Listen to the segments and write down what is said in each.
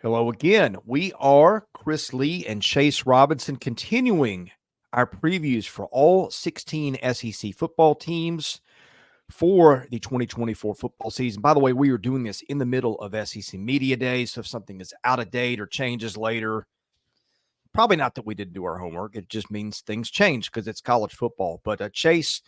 Hello again. We are Chris Lee and Chase Robinson continuing our previews for all 16 SEC football teams for the 2024 football season. By the way, we are doing this in the middle of SEC Media Day, so if something is out of date or changes later, probably not that we didn't do our homework. It just means things change because it's college football. But Chase,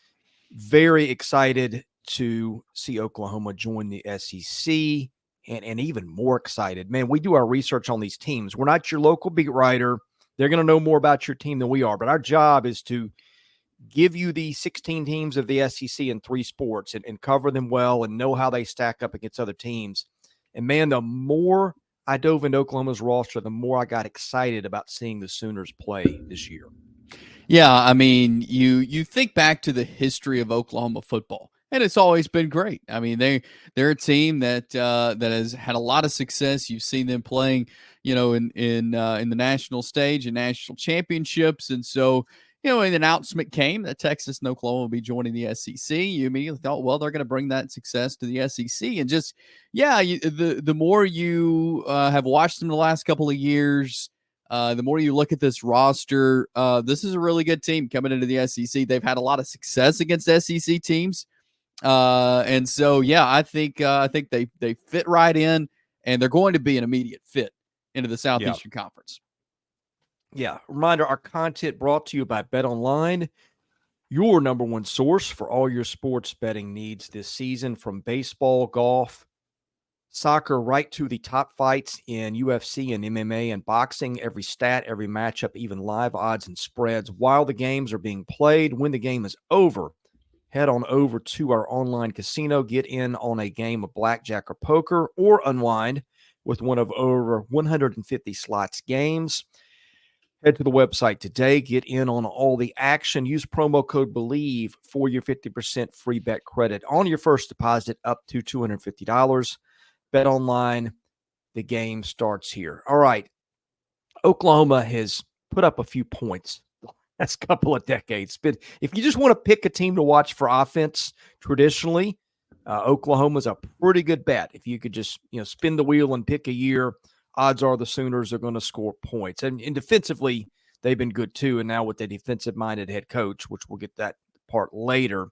very excited to see Oklahoma join the SEC. And even more excited. Man, we do our research on these teams. We're not your local beat writer. They're going to know more about your team than we are. But our job is to give you the 16 teams of the SEC in 3 sports and cover them well and know how they stack up against other teams. And, man, the more I dove into Oklahoma's roster, the more I got excited about seeing the Sooners play this year. Yeah, I mean, you think back to the history of Oklahoma football, and it's always been great. I mean, they're a team that has had a lot of success. You've seen them playing, in the national stage and national championships, and so an announcement came that Texas and Oklahoma will be joining the SEC. You immediately thought, well, they're going to bring that success to the SEC, and just the more you have watched them the last couple of years. The more you look at this roster, this is a really good team coming into the SEC. They've had a lot of success against SEC teams, and so I think they fit right in, and they're going to be an immediate fit into the Southeastern Conference. Yeah. Reminder: our content brought to you by BetOnline, your number one source for all your sports betting needs this season, from baseball, golf, soccer, right to the top fights in UFC and MMA and boxing. Every stat, every matchup, even live odds and spreads while the games are being played. When the game is over, head on over to our online casino, get in on a game of blackjack or poker, or unwind with one of over 150 slots games. Head to the website today, get in on all the action. Use promo code BELIEVE for your 50% free bet credit on your first deposit up to $250. BetOnline, the game starts here. All right. Oklahoma has put up a few points the last couple of decades. But if you just want to pick a team to watch for offense, traditionally, Oklahoma's a pretty good bet. If you could just spin the wheel and pick a year, odds are the Sooners are going to score points. And defensively, they've been good too. And now with the defensive-minded head coach, which we'll get that part later.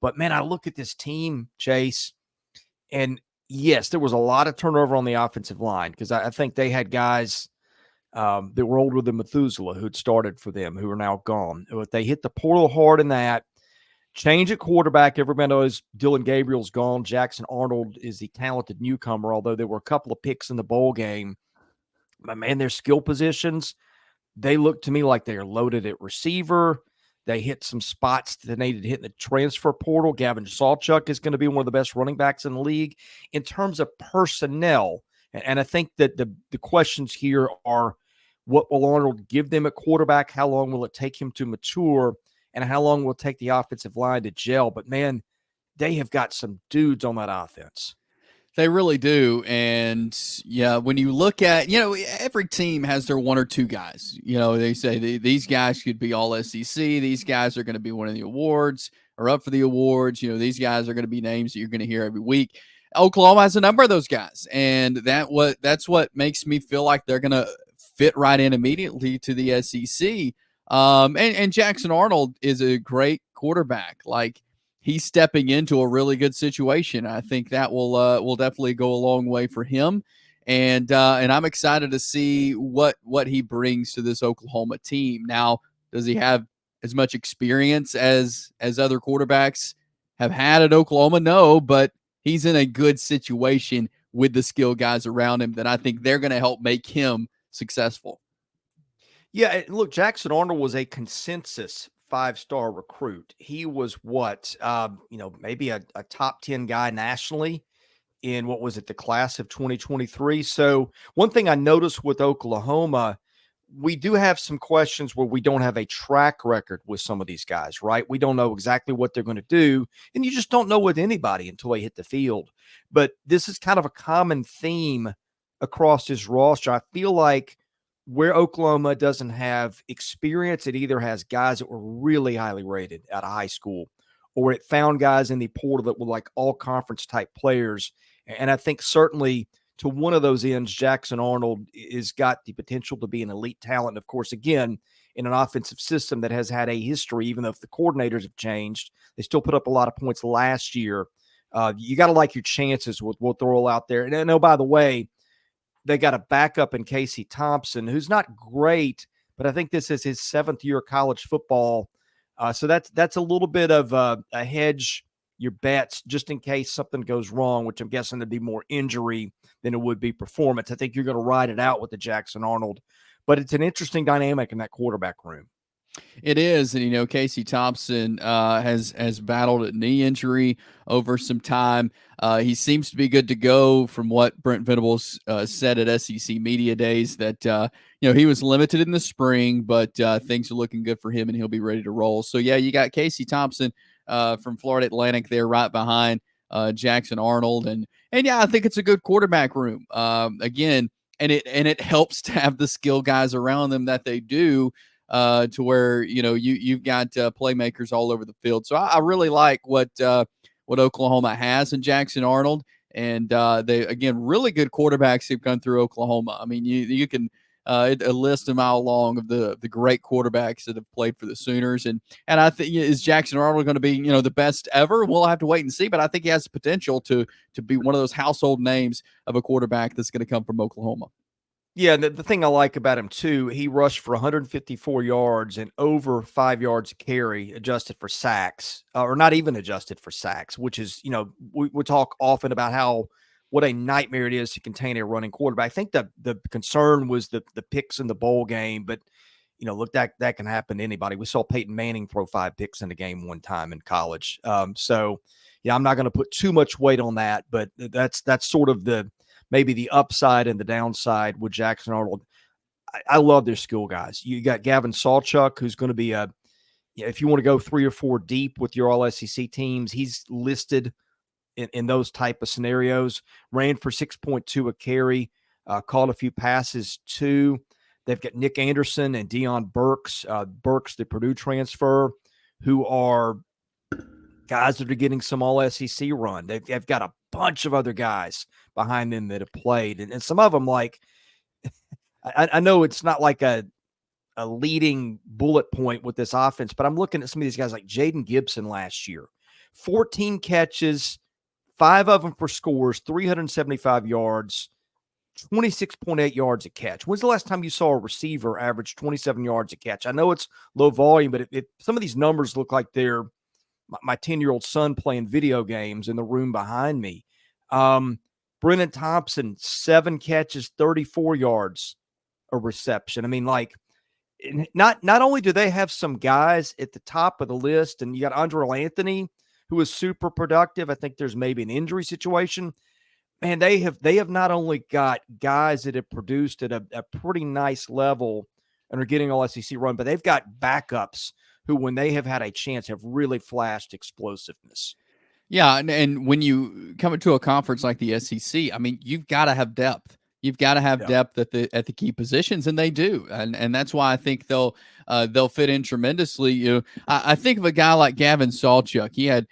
But, man, I look at this team, Chase, and yes, there was a lot of turnover on the offensive line because I think they had guys that were older than Methuselah who'd started for them who are now gone. But they hit the portal hard in that. Change at quarterback. Everybody knows Dillion Gabriel's gone. Jackson Arnold is the talented newcomer, although there were a couple of picks in the bowl game. But, man, their skill positions, they look to me like they are loaded at receiver. They hit some spots that they needed to hit in the transfer portal. Gavin Sawchuk is going to be one of the best running backs in the league. In terms of personnel, and I think that the questions here are, what will Arnold give them at quarterback? How long will it take him to mature? And how long will it take the offensive line to gel? But, man, they have got some dudes on that offense. They really do. And, when you look at, every team has their one or two guys. They say these guys could be all SEC. These guys are going to be winning the awards or up for the awards. These guys are going to be names that you're going to hear every week. Oklahoma has a number of those guys. And that's what makes me feel like they're going to fit right in immediately to the SEC. And Jackson Arnold is a great quarterback. Like, he's stepping into a really good situation. I think that will definitely go a long way for him. And I'm excited to see what he brings to this Oklahoma team. Now, does he have as much experience as other quarterbacks have had at Oklahoma? No, but he's in a good situation with the skill guys around him that I think they're going to help make him successful. Yeah, look, Jackson Arnold was a consensus 5-star recruit. He was maybe a top 10 guy nationally in the class of 2023. So one thing I noticed with Oklahoma, we do have some questions where we don't have a track record with some of these guys, right? We don't know exactly what they're going to do, and you just don't know with anybody until they hit the field. But this is kind of a common theme across this roster. I feel like where Oklahoma doesn't have experience, it either has guys that were really highly rated out of high school, or it found guys in the portal that were like all conference type players. And I think certainly to one of those ends, Jackson Arnold has got the potential to be an elite talent. Of course, again, in an offensive system that has had a history, even though if the coordinators have changed, they still put up a lot of points last year. You got to like your chances with what they'll out there. And oh, by the way, they got a backup in Casey Thompson, who's not great, but I think this is his 7th year of college football. So that's a little bit of a hedge your bets just in case something goes wrong, which I'm guessing there'd be more injury than it would be performance. I think you're going to ride it out with the Jackson Arnold, but it's an interesting dynamic in that quarterback room. It is, and Casey Thompson has battled a knee injury over some time. He seems to be good to go, from what Brent Venables said at SEC Media Days, that he was limited in the spring, but things are looking good for him, and he'll be ready to roll. So yeah, you got Casey Thompson from Florida Atlantic there, right behind Jackson Arnold, and yeah, I think it's a good quarterback room again, and it helps to have the skill guys around them that they do. To where you've got playmakers all over the field. So I really like what Oklahoma has in Jackson Arnold, and they, again, really good quarterbacks who've gone through Oklahoma. I mean, you can a list a mile long of the great quarterbacks that have played for the Sooners, and I think, is Jackson Arnold going to be the best ever? We'll have to wait and see, but I think he has the potential to be one of those household names of a quarterback that's going to come from Oklahoma. Yeah, the thing I like about him, too, he rushed for 154 yards and over 5 yards a carry, adjusted for sacks, or not even adjusted for sacks, which is, we talk often about what a nightmare it is to contain a running quarterback. I think the concern was the picks in the bowl game, but, look, that can happen to anybody. We saw Peyton Manning throw 5 picks in a game one time in college. So, yeah, I'm not going to put too much weight on that, but that's sort of maybe the upside and the downside with Jackson Arnold. I love their skill guys. You got Gavin Sawchuk, who's going to be if you want to go 3 or 4 deep with your all SEC teams, he's listed in those type of scenarios. Ran for 6.2 a carry, caught a few passes too. They've got Nic Anderson and Deion Burks, the Purdue transfer, who are guys that are getting some all SEC run. They've got a bunch of other guys behind them that have played. And some of them, like, I know it's not like a leading bullet point with this offense, but I'm looking at some of these guys like Jaden Gibson last year. 14 catches, 5 of them for scores, 375 yards, 26.8 yards a catch. When's the last time you saw a receiver average 27 yards a catch? I know it's low volume, but some of these numbers look like they're my 10-year-old son playing video games in the room behind me. Brennan Thompson, 7 catches, 34 yards a reception. I mean, like, not only do they have some guys at the top of the list, and you got Andrel Anthony, who is super productive. I think there's maybe an injury situation. Man, they have not only got guys that have produced at a pretty nice level and are getting all SEC run, but they've got backups who, when they have had a chance, have really flashed explosiveness. Yeah, and when you come into a conference like the SEC, I mean, you've got to have depth. You've got to have depth at the key positions, and they do, and that's why I think they'll fit in tremendously. I think of a guy like Gavin Sawchuk. He had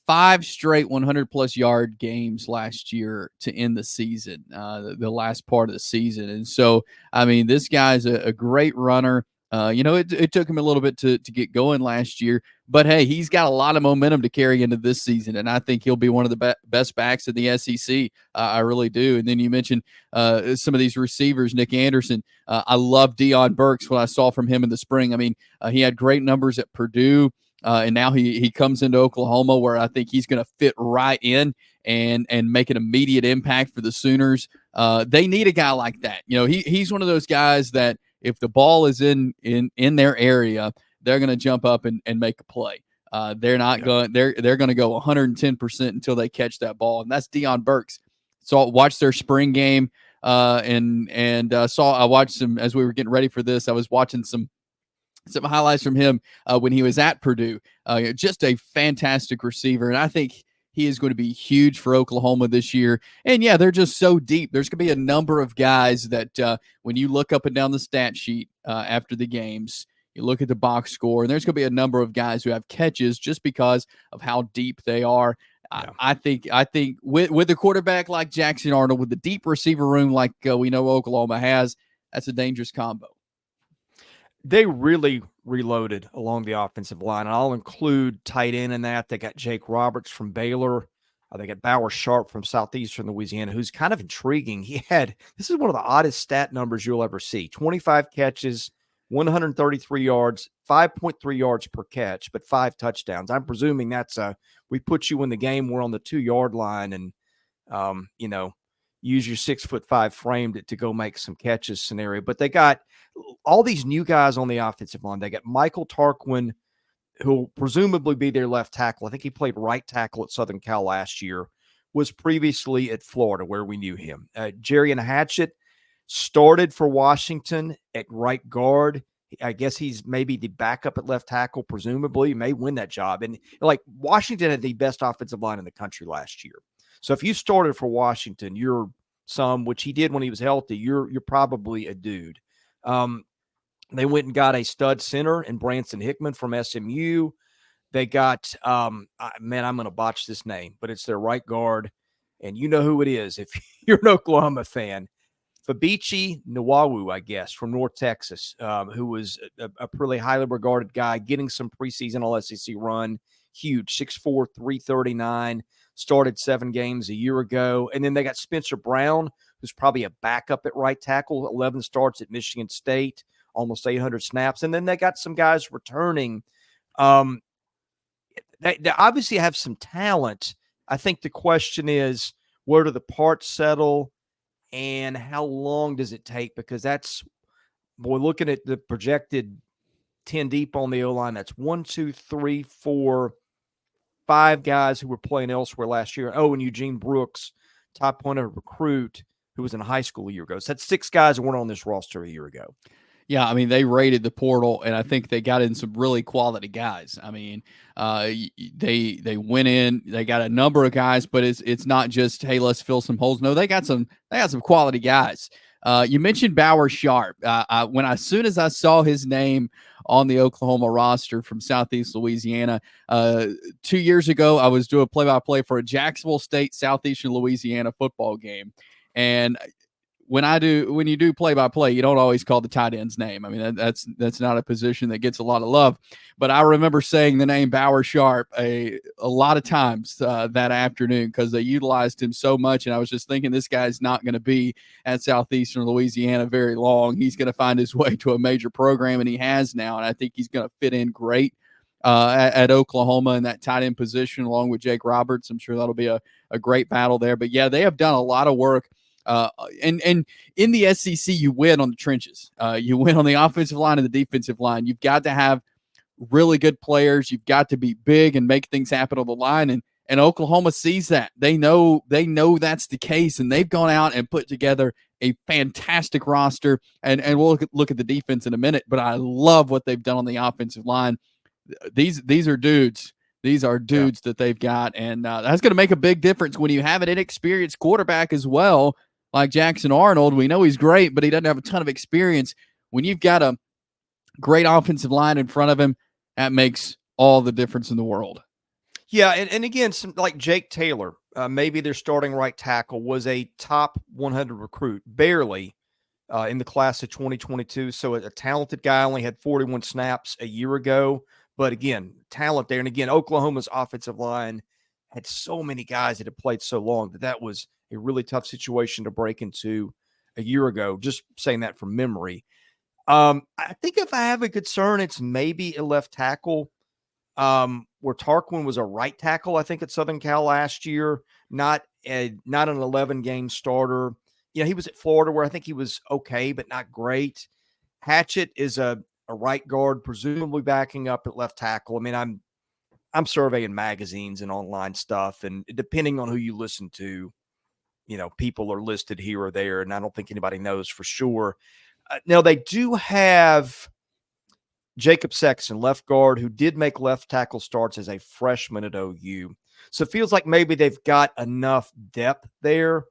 5 straight 100+ yard games last year to end the season, the last part of the season, and so I mean, this guy's a great runner. It took him a little bit to get going last year, but hey, he's got a lot of momentum to carry into this season, and I think he'll be one of the best backs in the SEC. I really do. And then you mentioned some of these receivers, Nic Anderson. I love Deion Burks, what I saw from him in the spring. I mean, he had great numbers at Purdue, and now he comes into Oklahoma, where I think he's going to fit right in and make an immediate impact for the Sooners. They need a guy like that. He's one of those guys that, if the ball is in their area, they're going to jump up and make a play. They're not going. They're going to go 110% until they catch that ball, and that's Deion Burks. So I watched their spring game, and I watched some as we were getting ready for this. I was watching some highlights from him when he was at Purdue. Just a fantastic receiver, and I think he is going to be huge for Oklahoma this year. And yeah, they're just so deep. There's going to be a number of guys that when you look up and down the stat sheet after the games, you look at the box score, and there's going to be a number of guys who have catches just because of how deep they are. Yeah. I think with the quarterback like Jackson Arnold, with the deep receiver room like we know Oklahoma has, that's a dangerous combo. They really reloaded along the offensive line, and I'll include tight end in that. They got Jake Roberts from Baylor. They got Bauer Sharp from Southeastern Louisiana, who's kind of intriguing. This is one of the oddest stat numbers you'll ever see: 25 catches, 133 yards, 5.3 yards per catch, but 5 touchdowns. I'm presuming that's we put you in the game, we're on the 2-yard line, and use your 6'5" frame to go make some catches scenario. But they got all these new guys on the offensive line. They got Michael Tarquin, who'll presumably be their left tackle. I think he played right tackle at Southern Cal last year, was previously at Florida where we knew him. Jerian Hatchett started for Washington at right guard. I guess he's maybe the backup at left tackle, presumably. He may win that job. And Washington had the best offensive line in the country last year. So if you started for Washington, you're which he did when he was healthy, you're probably a dude. They went and got a stud center in Branson Hickman from SMU. They got, I'm going to botch this name, but it's their right guard. And you know who it is if you're an Oklahoma fan. Fabici Nwawu, I guess, from North Texas, who was a pretty highly regarded guy, getting some preseason All-SEC run. Huge, 6'4", 339, started 7 games a year ago. And then they got Spencer Brown, who's probably a backup at right tackle, 11 starts at Michigan State, almost 800 snaps. And then they got some guys returning. They obviously have some talent. I think the question is, where do the parts settle and how long does it take? Because looking at the projected 10 deep on the O-line, that's 1, 2, 3, 4, 5 guys who were playing elsewhere last year. Oh, and Eugene Brooks, top 100 recruit who was in high school a year ago. So that's 6 guys that weren't on this roster a year ago. Yeah, I mean, they raided the portal, and I think they got in some really quality guys. I mean, they went in, they got a number of guys, but it's not just, hey, let's fill some holes. No, they got some quality guys. You mentioned Bauer Sharp. As soon as I saw his name on the Oklahoma roster from Southeast Louisiana, 2 years ago, I was doing play-by-play for a Jacksonville State Southeastern Louisiana football game, and when you do play-by-play, you don't always call the tight end's name. I mean, that's not a position that gets a lot of love. But I remember saying the name Bauer Sharp a lot of times that afternoon because they utilized him so much. And I was just thinking this guy's not going to be at Southeastern Louisiana very long. He's going to find his way to a major program, and he has now. And I think he's going to fit in great at Oklahoma in that tight end position along with Jake Roberts. I'm sure that'll be a great battle there. But, yeah, they have done a lot of work. And in the SEC, you win on the trenches. You win on the offensive line and the defensive line. You've got to have really good players. You've got to be big and make things happen on the line. And Oklahoma sees that. They know that's the case, and they've gone out and put together a fantastic roster. And we'll look at the defense in a minute, but I love what they've done on the offensive line. These are dudes. These are dudes that they've got, and that's going to make a big difference when you have an inexperienced quarterback as well. Like Jackson Arnold, we know he's great, but he doesn't have a ton of experience. When you've got a great offensive line in front of him, that makes all the difference in the world. Yeah, and again, some like Jake Taylor, maybe their starting right tackle, was a top 100 recruit, barely in the class of 2022. So a talented guy, only had 41 snaps a year ago. But again, talent there. And again, Oklahoma's offensive line had so many guys that had played so long that was a really tough situation to break into a year ago. Just saying that from memory. I think if I have a concern, it's maybe a left tackle where Tarquin was a right tackle, I think, at Southern Cal last year, not an 11-game starter. He was at Florida where I think he was okay, but not great. Hatchett is a right guard, presumably backing up at left tackle. I mean, I'm surveying magazines and online stuff, and depending on who you listen to, people are listed here or there, and I don't think anybody knows for sure. Now, they do have Jacob Sexton, left guard, who did make left tackle starts as a freshman at OU. So it feels like maybe they've got enough depth there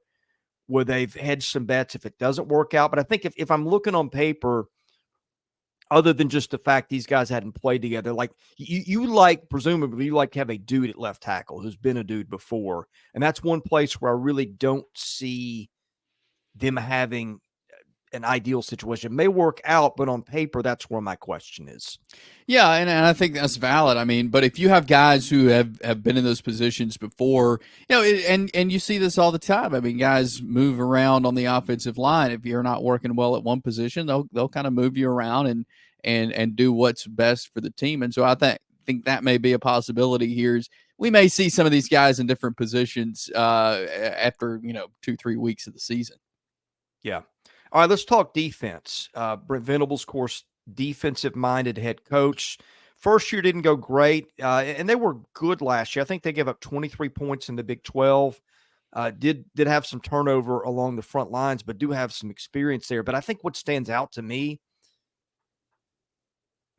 where they've hedged some bets if it doesn't work out. But I think if I'm looking on paper, other than just the fact these guys hadn't played together. Like presumably you like to have a dude at left tackle who's been a dude before. And that's one place where I really don't see them having an ideal situation. It may work out, but on paper, that's where my question is. Yeah, and I think that's valid. I mean, but if you have guys who have been in those positions before, and you see this all the time. I mean, guys move around on the offensive line. If you're not working well at one position, they'll kind of move you around and do what's best for the team. And so I think that may be a possibility here. Is we may see some of these guys in different positions after 2-3 weeks of the season. Yeah. All right, let's talk defense. Brent Venables, of course, defensive-minded head coach. First year didn't go great, and they were good last year. I think they gave up 23 points in the Big 12. Did have some turnover along the front lines, but do have some experience there. But I think what stands out to me,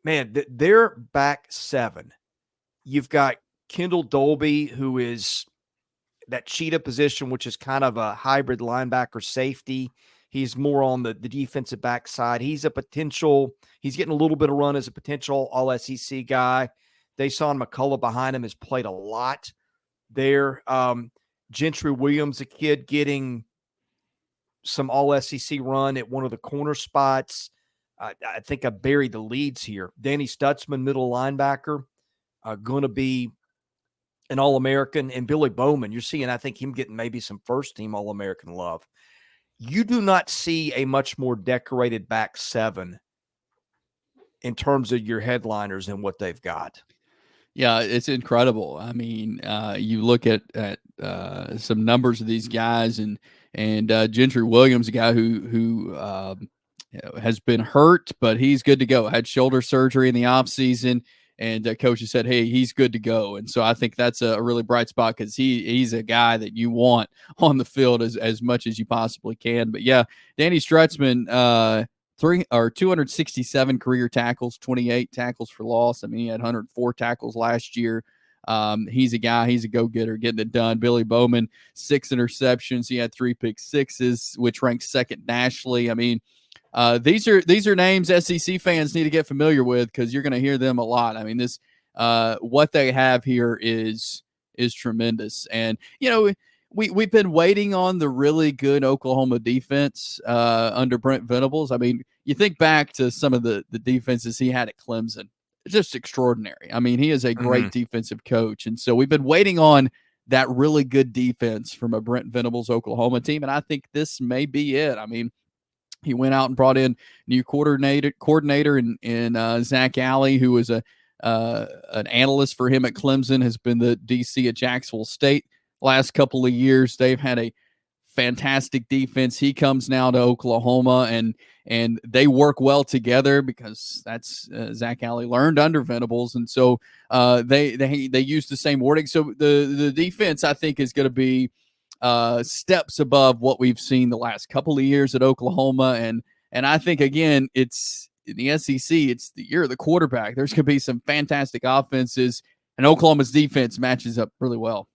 man, their back seven. You've got Kendall Dolby, who is that cheetah position, which is kind of a hybrid linebacker safety. He's more on the defensive back side. He's getting a little bit of run as a potential all-SEC guy. Dason McCullough behind him has played a lot there. Gentry Williams, a kid getting some all-SEC run at one of the corner spots. I think I buried the leads here. Danny Strutsman, middle linebacker, going to be an All-American. And Billy Bowman, you're seeing, I think, him getting maybe some first-team All-American love. You do not see a much more decorated back seven in terms of your headliners and what they've got. Yeah, it's incredible. I mean, you look at some numbers of these guys, and Gentry Williams, a guy who has been hurt, but he's good to go. Had shoulder surgery in the offseason, and coaches said, hey, he's good to go. And so I think that's a really bright spot because he's a guy that you want on the field as much as you possibly can. But yeah, Danny Strutsman, 267 career tackles, 28 tackles for loss. I mean, he had 104 tackles last year. He's a guy, he's a go-getter, getting it done. Billy Bowman, 6 interceptions. He had 3 pick sixes, which ranks second nationally. I mean, these are names SEC fans need to get familiar with because you're going to hear them a lot. I mean, this what they have here is tremendous. And we've been waiting on the really good Oklahoma defense under Brent Venables. I mean, you think back to some of the defenses he had at Clemson. It's just extraordinary. I mean, he is a great defensive coach. And so we've been waiting on that really good defense from a Brent Venables Oklahoma team. And I think this may be it. I mean, he went out and brought in new coordinator in Zach Alley, who was an analyst for him at Clemson, has been the DC at Jacksonville State last couple of years. They've had a fantastic defense. He comes now to Oklahoma, and they work well together because that's Zach Alley learned under Venables, and so they use the same wording. So the defense, I think, is going to be steps above what we've seen the last couple of years at Oklahoma, and I think again it's in the SEC. It's the year of the quarterback. There's going to be some fantastic offenses, and Oklahoma's defense matches up really well.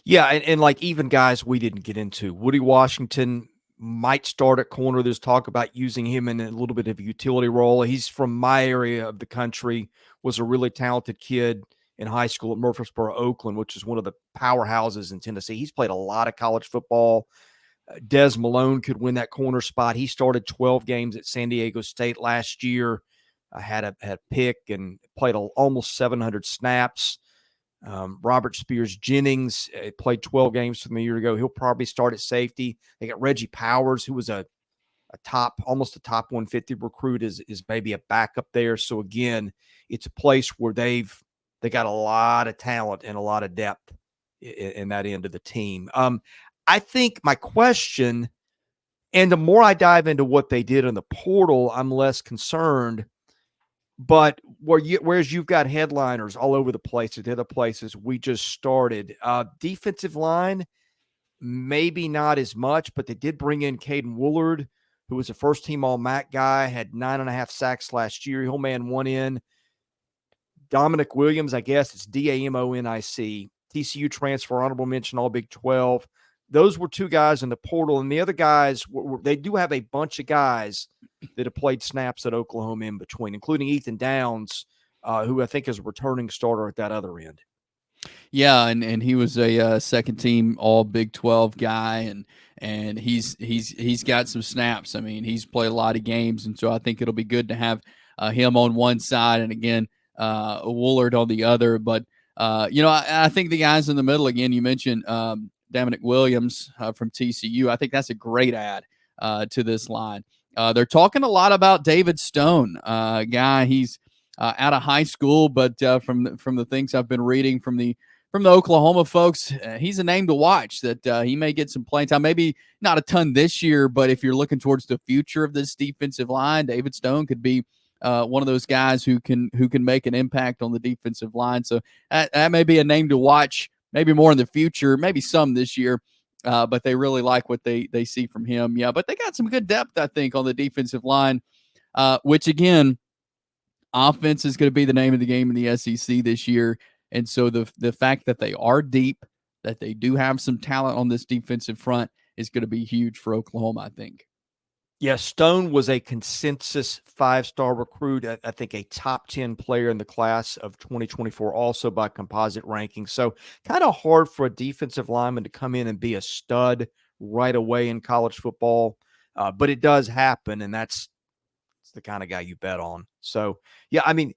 Yeah, and like even guys we didn't get into. Woody Washington might start at corner. There's talk about using him in a little bit of a utility role. He's from my area of the country, was a really talented kid in high school at Murfreesboro, Oakland, which is one of the powerhouses in Tennessee. He's played a lot of college football. Des Malone could win that corner spot. He started 12 games at San Diego State last year, had a pick and played almost 700 snaps. Robert Spears Jennings played 12 games from a year ago. He'll probably start at safety. They got Reggie Powers, who was almost a top 150 recruit, is maybe a backup there. So again, it's a place where they got a lot of talent and a lot of depth in that end of the team. I think my question, and the more I dive into what they did in the portal, I'm less concerned. But whereas you've got headliners all over the place at the other places we just started, defensive line, maybe not as much, but they did bring in Caden Woolard, who was a first-team All-MAC guy, had 9.5 sacks last year. He'll man one in. Dominic Williams, I guess it's Damonic, TCU transfer, honorable mention, all Big 12. Those were 2 guys in the portal, and the other guys, they do have a bunch of guys that have played snaps at Oklahoma in between, including Ethan Downs, who I think is a returning starter at that other end. Yeah, and he was a second team All Big 12 guy, and he's got some snaps. I mean, he's played a lot of games, and so I think it'll be good to have him on one side, and again, Woolard on the other. But I think the guys in the middle, again, you mentioned Nic Williams from TCU. I think that's a great add to this line. They're talking a lot about David Stone, guy. He's out of high school, but from the things I've been reading from the Oklahoma folks, he's a name to watch. That he may get some playing time, maybe not a ton this year, but if you're looking towards the future of this defensive line, David Stone could be one of those guys who can make an impact on the defensive line. So that may be a name to watch, maybe more in the future, maybe some this year. But they really like what they see from him. Yeah, but they got some good depth, I think, on the defensive line, which again, offense is going to be the name of the game in the SEC this year. And so the fact that they are deep, that they do have some talent on this defensive front is going to be huge for Oklahoma, I think. Yeah, Stone was a consensus 5-star recruit, I think a top 10 player in the class of 2024, also by composite rankings. So kind of hard for a defensive lineman to come in and be a stud right away in college football. But it does happen, and that's the kind of guy you bet on. So, yeah, I mean,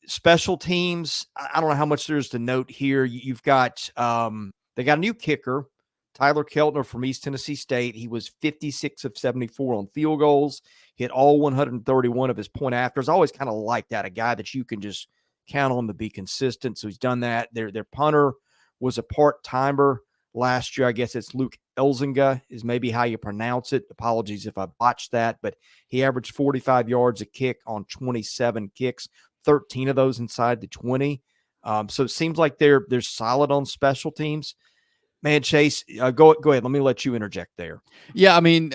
special teams, I don't know how much there's to note here. You've got they got a new kicker, Tyler Keltner from East Tennessee State. He was 56 of 74 on field goals, hit all 131 of his point afters. I always kind of like that, a guy that you can just count on to be consistent. So he's done that. Their punter was a part-timer last year. I guess it's Luke Elzinga is maybe how you pronounce it. Apologies if I botched that, but he averaged 45 yards a kick on 27 kicks. 13 of those inside the 20. So it seems like they're solid on special teams. Man, Chase, go ahead. Let me let you interject there. Yeah, I mean,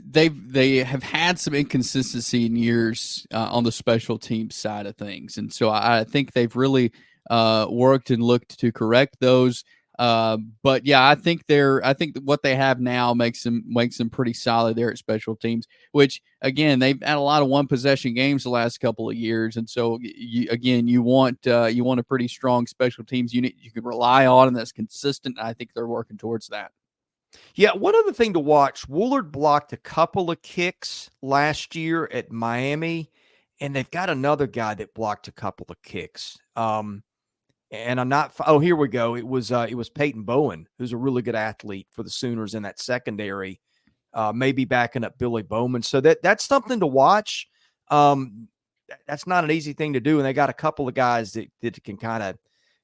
they have had some inconsistency in years on the special team side of things, and so I think they've really worked and looked to correct those. But yeah, I think what they have now makes them pretty solid there at special teams, which again, they've had a lot of one possession games the last couple of years. And so you want a pretty strong special teams unit you can rely on, and that's consistent. I think they're working towards that. Yeah. One other thing to watch, Woolard blocked a couple of kicks last year at Miami, and they've got another guy that blocked a couple of kicks. And I'm not. Oh, here we go. It was Peyton Bowen, who's a really good athlete for the Sooners in that secondary, maybe backing up Billy Bowman. So that's something to watch. That's not an easy thing to do, and they got a couple of guys that can kind of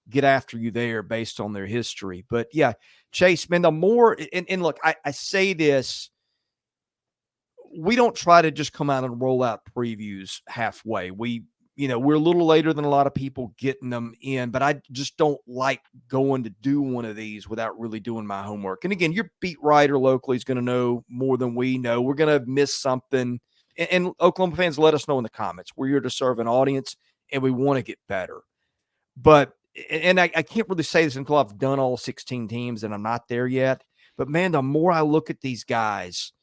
get after you there based on their history. But yeah, Chase, man, the more and look, I say this. We don't try to just come out and roll out previews halfway. We're a little later than a lot of people getting them in, but I just don't like going to do one of these without really doing my homework. And again, your beat writer locally is going to know more than we know. We're going to miss something. And Oklahoma fans, let us know in the comments. We're here to serve an audience, and we want to get better. But, and I can't really say this until I've done all 16 teams, and I'm not there yet. But, man, the more I look at these guys,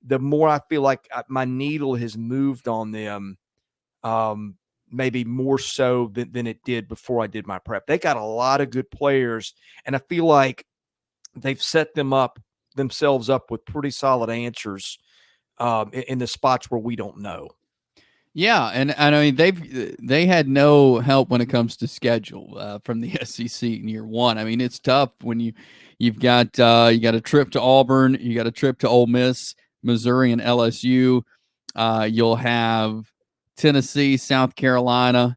the more I feel like my needle has moved on them. Maybe more so than it did before I did my prep. They got a lot of good players, and I feel like they've set themselves up with pretty solid answers in the spots where we don't know. Yeah, and I mean they had no help when it comes to schedule from the SEC in year one. I mean, it's tough when you've got a trip to Auburn, you got a trip to Ole Miss, Missouri, and LSU. You'll have Tennessee, South Carolina,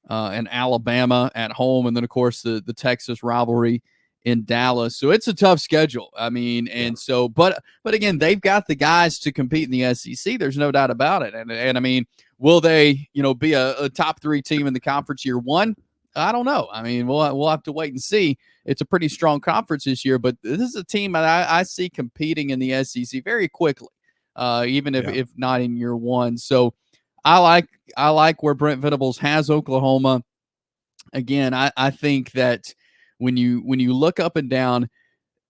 and Alabama at home, and then of course the Texas rivalry in Dallas. So it's a tough schedule. I mean, and so, but again, they've got the guys to compete in the SEC. There's no doubt about it. And I mean, will they, be a top 3 team in the conference year one? I don't know. I mean, we'll have to wait and see. It's a pretty strong conference this year, but this is a team that I see competing in the SEC very quickly, even if not in year one. So I like where Brent Venables has Oklahoma. Again, I think that when you look up and down,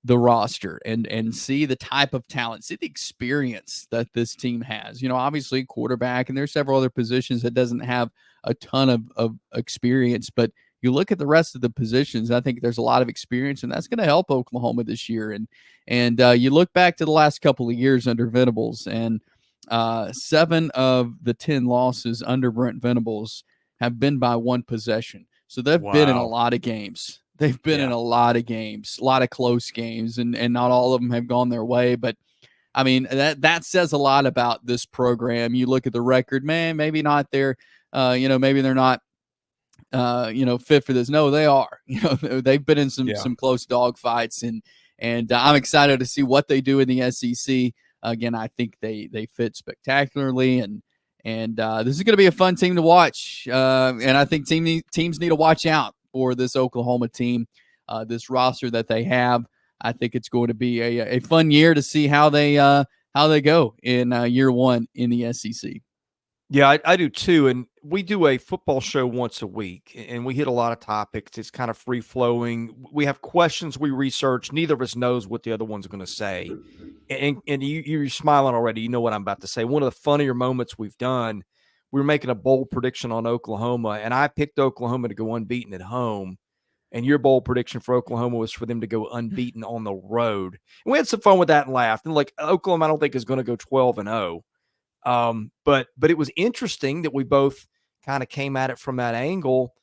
the roster and see the type of talent, see the experience that this team has. Obviously quarterback, and there's several other positions that doesn't have a ton of experience, but you look at the rest of the positions, I think there's a lot of experience, and that's going to help Oklahoma this year. And you look back to the last couple of years under Venables, and 7 of the 10 losses under Brent Venables have been by one possession. So they've been in a lot of games. They've been in a lot of games, a lot of close games, and not all of them have gone their way. But I mean, that says a lot about this program. You look at the record, man, maybe not there. Maybe they're not, fit for this. No, they are. They've been in some close dog fights, and I'm excited to see what they do in the SEC. Again, I think they fit spectacularly, and this is going to be a fun team to watch. And I think teams need to watch out for this Oklahoma team, this roster that they have. I think it's going to be a fun year to see how they go in year one in the SEC. Yeah, I do too. And we do a football show once a week, and we hit a lot of topics. It's kind of free flowing. We have questions we research. Neither of us knows what the other one's going to say. And you're smiling already. You know what I'm about to say. One of the funnier moments we've done, we were making a bold prediction on Oklahoma, and I picked Oklahoma to go unbeaten at home. And your bold prediction for Oklahoma was for them to go unbeaten on the road. And we had some fun with that and laughed. And like Oklahoma, I don't think is going to go 12-0. But it was interesting that we both kind of came at it from that angle.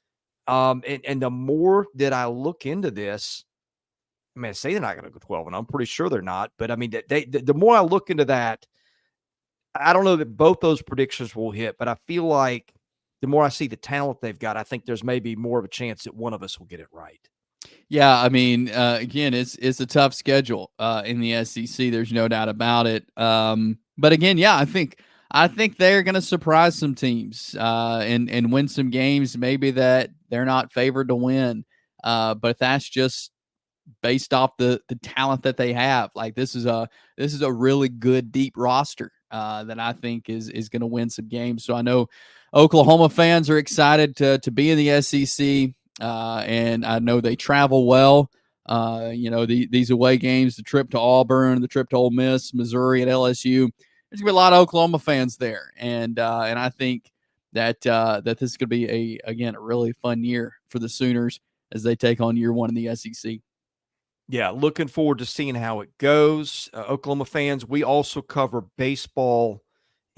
And the more that I look into this, I mean, I say they're not going to go 12, and I'm pretty sure they're not. But I mean, the more I look into that, I don't know that both those predictions will hit, but I feel like the more I see the talent they've got, I think there's maybe more of a chance that one of us will get it right. Yeah, I mean, again, it's a tough schedule in the SEC. There's no doubt about it. But again, yeah, I think they're going to surprise some teams and win some games maybe that they're not favored to win. But that's just based off the talent that they have. Like this is a really good deep roster that I think is going to win some games. So I know Oklahoma fans are excited to be in the SEC, and I know they travel well. These away games, the trip to Auburn, the trip to Ole Miss, Missouri, and LSU. There's gonna be a lot of Oklahoma fans there, and I think that this is gonna be a really fun year for the Sooners as they take on year one in the SEC. Yeah, looking forward to seeing how it goes. Oklahoma fans, we also cover baseball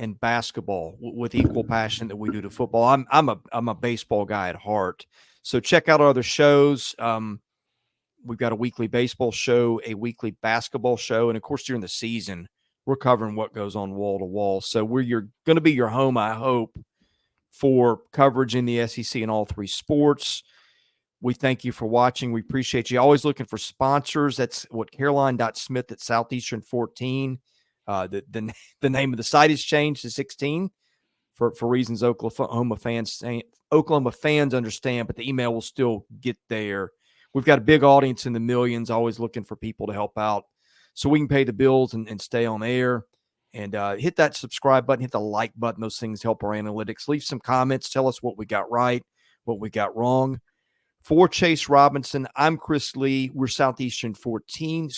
and basketball with equal passion that we do to football. I'm a baseball guy at heart, so check out our other shows. We've got a weekly baseball show, a weekly basketball show, and of course during the season, we're covering what goes on wall to wall. So you're going to be your home, I hope, for coverage in the SEC in all three sports. We thank you for watching. We appreciate you. Always looking for sponsors. That's what Caroline.Smith at Southeastern 14. The name of the site has changed to 16 for reasons Oklahoma fans understand, but the email will still get there. We've got a big audience in the millions, always looking for people to help out so we can pay the bills and stay on air. And hit that subscribe button, hit the like button. Those things help our analytics. Leave some comments. Tell us what we got right, what we got wrong. For Chase Robinson, I'm Chris Lee. We're Southeastern 16.